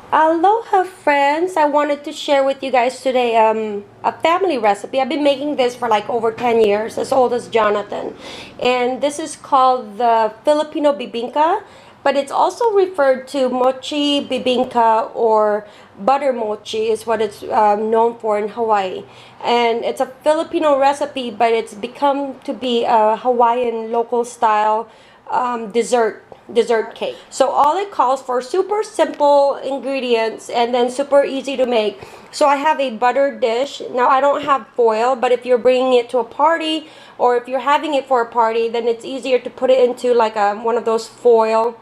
Aloha friends, I wanted to share with you guys today a family recipe. I've been making this for like over 10 years, as old as Jonathan. And this is called the Filipino Bibingka, but it's also referred to Mochi Bibingka or butter mochi is what it's known for in Hawaii. And it's a Filipino recipe, but it's become to be a Hawaiian local style dessert cake. So all it calls for super simple ingredients and then super easy to make. So I have a butter dish. Now I don't have foil, but if you're bringing it to a party or if you're having it for a party, then it's easier to put it into like one of those foil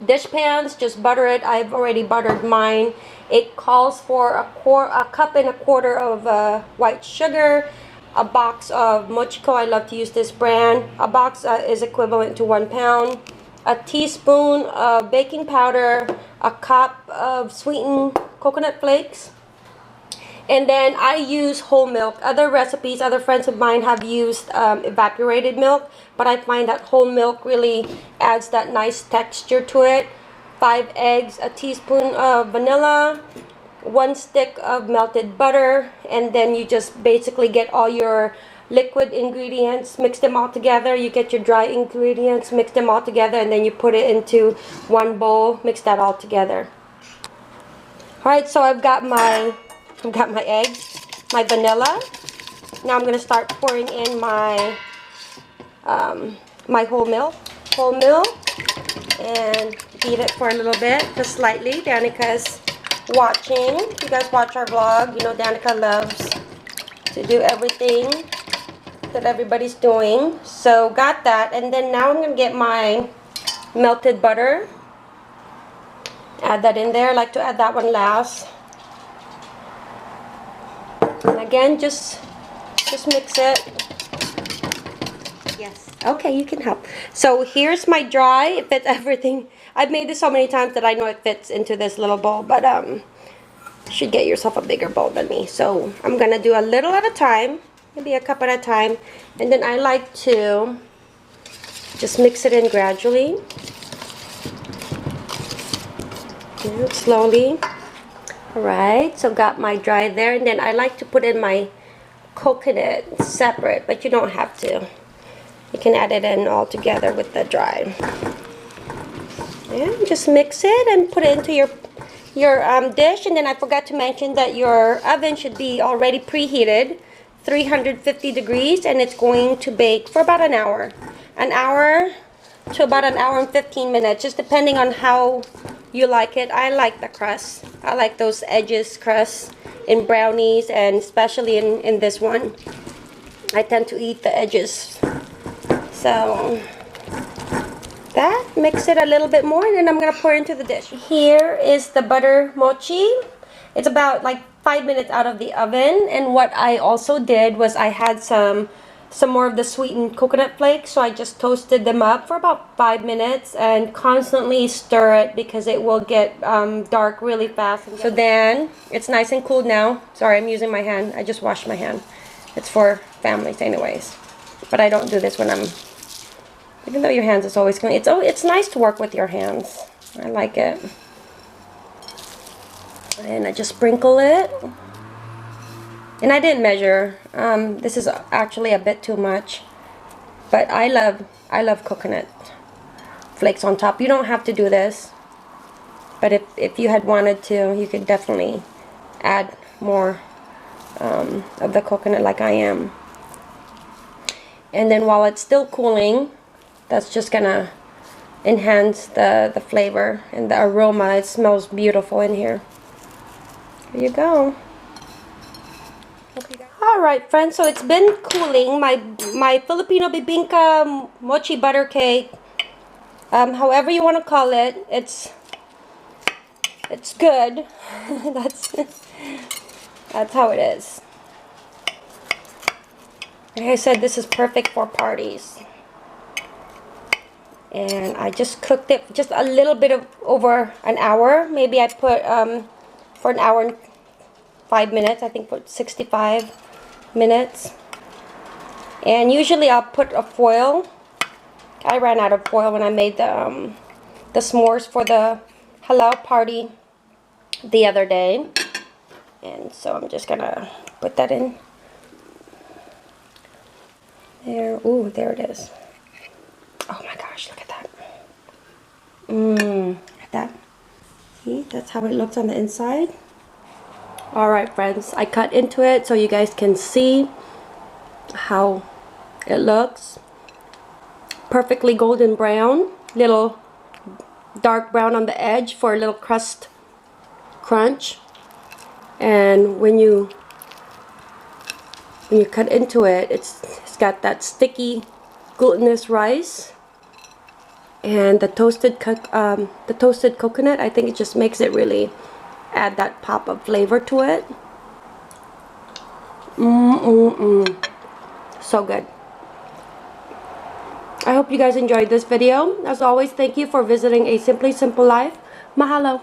dish pans. Just butter it. I've already buttered mine. It calls for a cup and a quarter of white sugar, a box of Mochi. I love to use this brand. A box is equivalent to 1 pound. A teaspoon of baking powder, a cup of sweetened coconut flakes, and then I use whole milk. Other recipes, other friends of mine have used evaporated milk, but I find that whole milk really adds that nice texture to it. 5 eggs, a teaspoon of vanilla, 1 stick of melted butter, and then you just basically get all your liquid ingredients, mix them all together. You get your dry ingredients, mix them all together, and then you put it into one bowl, mix that all together. Alright, so I've got my eggs, my vanilla. Now I'm gonna start pouring in my my whole milk, and beat it for a little bit, just slightly. Danica's watching. You guys watch our vlog. You know Danica loves to do everything that everybody's doing. So got that, and then now I'm gonna get my melted butter. Add that in there. I like to add that one last. And again, just mix it. Yes. Okay, you can help. So here's my dry. It fits everything. I've made this so many times that I know it fits into this little bowl, but you should get yourself a bigger bowl than me. So I'm gonna do a little at a time, maybe a cup at a time, and then I like to just mix it in gradually. Slowly. Alright, so got my dry there, and then I like to put in my coconut separate, but you don't have to. You can add it in all together with the dry. And just mix it and put it into your dish. And then I forgot to mention that your oven should be already preheated, 350 degrees, and it's going to bake for about an hour. An hour to about an hour and 15 minutes, just depending on how you like it. I like the crust. I like those edges crust in brownies, and especially in this one. I tend to eat the edges. So that, mix it a little bit more, and then I'm gonna pour it into the dish. Here is the butter mochi. It's about like 5 minutes out of the oven, and what I also did was I had some more of the sweetened coconut flakes, so I just toasted them up for about 5 minutes and constantly stir it because it will get dark really fast. So then it's nice and cooled now. Sorry, I'm using my hand. I just washed my hand. It's for families anyways, but I don't do this when I'm, even though your hands is always clean. It's nice to work with your hands. I like it. And I just sprinkle it. And I didn't measure. This is actually a bit too much, but I love coconut flakes on top. You don't have to do this, but if you had wanted to, you could definitely add more of the coconut like I am. And then while it's still cooling, that's just gonna enhance the flavor and the aroma. It smells beautiful in here. There you go. Okay. Alright friends, so it's been cooling. My Filipino Bibingka mochi butter cake, however you want to call it, it's good. That's how it is. Like I said, this is perfect for parties. And I just cooked it just a little bit of over an hour. Maybe I put for an hour and 5 minutes. I think for 65 minutes. And usually I'll put a foil. I ran out of foil when I made the s'mores for halal party the other day. And so I'm just gonna put that in there. Ooh, there it is. Oh my gosh, look at that. Look at that. See, that's how it looks on the inside. Alright friends, I cut into it so you guys can see how it looks. Perfectly golden brown. Little dark brown on the edge for a little crust crunch. And when you cut into it, it's got that sticky glutinous rice and the toasted coconut. I think it just makes it really add that pop of flavor to it. So good. I hope you guys enjoyed this video. As always, thank you for visiting A Simply Simple Life. Mahalo.